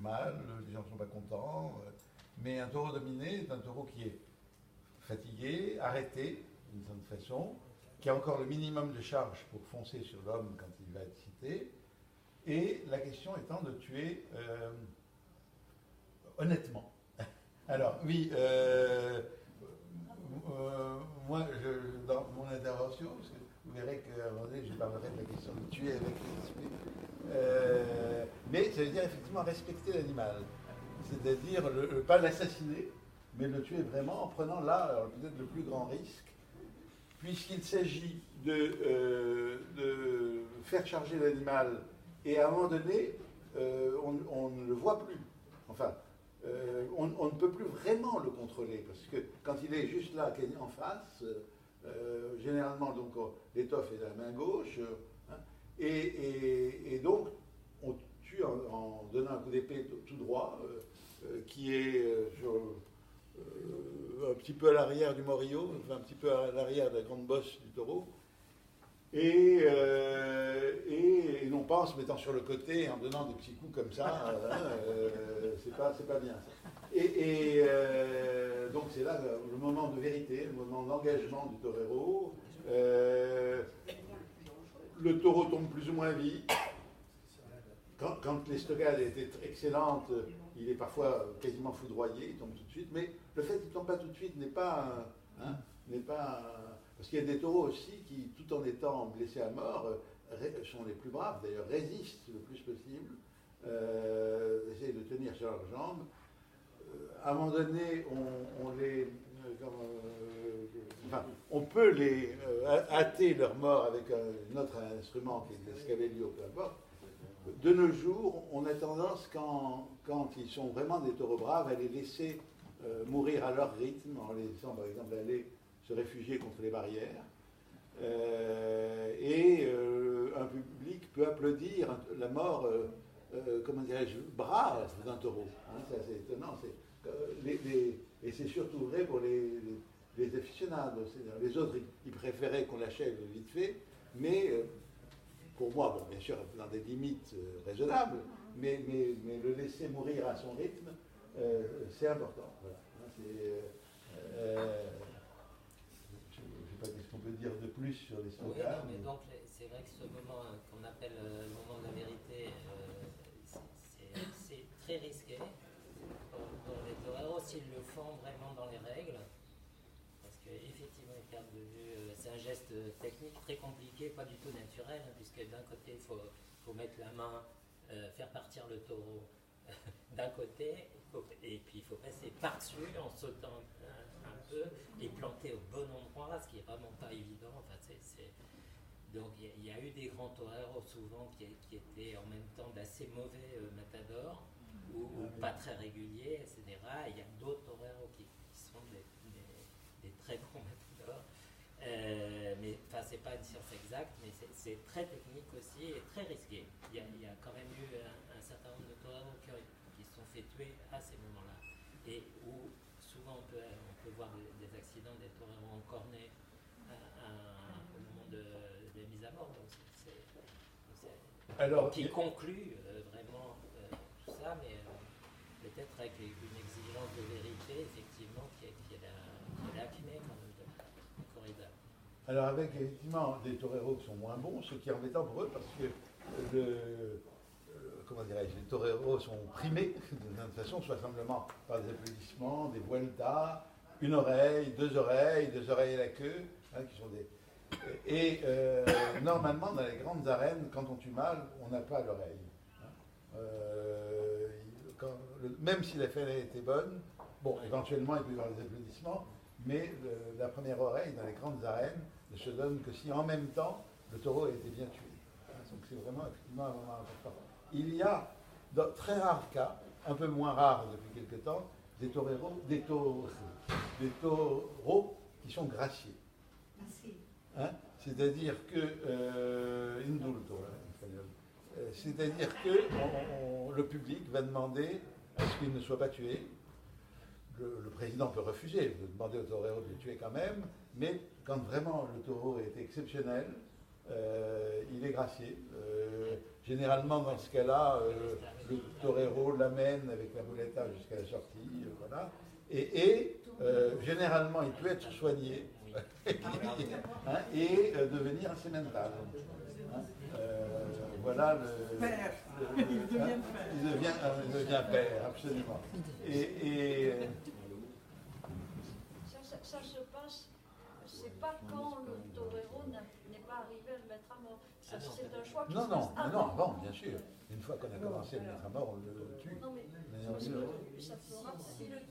mal, les gens ne sont pas contents. Mais un taureau dominé est un taureau qui est fatigué, arrêté, d'une certaine façon, qui a encore le minimum de charge pour foncer sur l'homme quand il va être cité. Et la question étant de tuer honnêtement. Alors, oui, moi, dans mon intervention, parce que vous verrez qu'à un moment donné, je parlerai de la question de tuer avec respect, mais ça veut dire effectivement respecter l'animal. C'est-à-dire, pas l'assassiner, mais le tuer vraiment en prenant là, peut-être le plus grand risque, puisqu'il s'agit de faire charger l'animal, et à un moment donné, on ne le voit plus. Enfin, on ne peut plus vraiment le contrôler, parce que quand il est juste là, en face, généralement, donc, l'étoffe est à la main gauche, hein, et donc, on tue en donnant un coup d'épée tout droit, qui est un petit peu à l'arrière du morillo, enfin, un petit peu à l'arrière de la grande bosse du taureau, et non pas en se mettant sur le côté, en donnant des petits coups comme ça, c'est pas bien. Donc c'est là le moment de vérité, le moment d'engagement du torero. Le taureau tombe plus ou moins vite. Quand l'estocade était excellente, il est parfois quasiment foudroyé, il tombe tout de suite, mais le fait qu'il ne tombe pas tout de suite n'est pas... parce qu'il y a des taureaux aussi qui, tout en étant blessés à mort, sont les plus braves, d'ailleurs, résistent le plus possible, essayent de tenir sur leurs jambes. À un moment donné, on peut les hâter leur mort avec un autre instrument qui est l'escabellio, peu importe. De nos jours, on a tendance, quand ils sont vraiment des taureaux braves, à les laisser mourir à leur rythme, en les laissant par exemple aller se réfugier contre les barrières. Un public peut applaudir la mort, comment dirais-je, brave d'un taureau. Hein, c'est assez étonnant. Et c'est surtout vrai pour les aficionados. Les autres, ils préféraient qu'on l'achève vite fait, mais pour moi, bon, bien sûr, dans des limites raisonnables, mais le laisser mourir à son rythme, c'est important. Voilà. Je ne sais pas qu'est-ce qu'on peut dire de plus sur les stockages. Oui, mais donc c'est vrai que ce moment qu'on appelle le moment de la vérité, c'est très risqué pour les toreros s'ils le font vraiment dans les règles. Parce qu'effectivement, ils perdent de vue. C'est un geste technique très compliqué, pas du tout naturel, hein, puisque d'un côté, il faut mettre la main, faire partir le taureau d'un côté, et puis il faut passer par-dessus en sautant un peu et planter au bon endroit, ce qui est vraiment pas évident. Enfin, Donc il y a eu des grands toreros souvent qui étaient en même temps d'assez mauvais matadors ou pas très réguliers, etc. Et il y a d'autres toreros qui sont des très bons matadors. Mais enfin, c'est pas une science exacte, mais c'est très technique aussi et très risqué. Il y a quand même eu un certain nombre de toreros qui se sont fait tuer à ces moments-là. Et où souvent on peut voir des accidents des toreros encornés au moment de la mise à mort. Donc Alors, qui conclut vraiment tout ça, mais peut-être avec une exigence de vérité, effectivement, qui est la clé quand même de la corrida. Alors avec effectivement des toreros qui sont moins bons, ce qui est embêtant pour eux parce que comment dirais-je, les toreros sont primés d'une certaine façon, soit simplement par des applaudissements, des vueltas, une oreille, deux oreilles et la queue, hein, qui sont des... Et normalement dans les grandes arènes, quand on tue mal, on n'a pas l'oreille. Hein. Même si la fête était bonne, bon, éventuellement il peut y avoir des applaudissements, mais la première oreille dans les grandes arènes ne se donne que si en même temps le taureau a été bien tué. Donc c'est vraiment effectivement un moment important. Il y a, dans très rares cas, un peu moins rares depuis quelque temps, des taureaux qui sont graciés. Hein, c'est-à-dire que indulto, en espagnol. C'est-à-dire que le public va demander à ce qu'il ne soit pas tué. Le président peut refuser, de demander au torero de le tuer quand même, mais quand vraiment le taureau est exceptionnel, il est gracié. Généralement, dans ce cas-là, le torero l'amène avec la muleta jusqu'à la sortie, voilà. Et généralement, il peut être soigné hein, et devenir assez mental. Hein. Voilà Père. Il devient père. Il devient père, absolument. Ça se passe, c'est pas quand le torero n'est pas arrivé à le mettre à mort. C'est un choix qui se passe avant. Non, avant, bien sûr. Une fois qu'on a commencé à le mettre à mort, on le tue. Non, mais ça peut, si le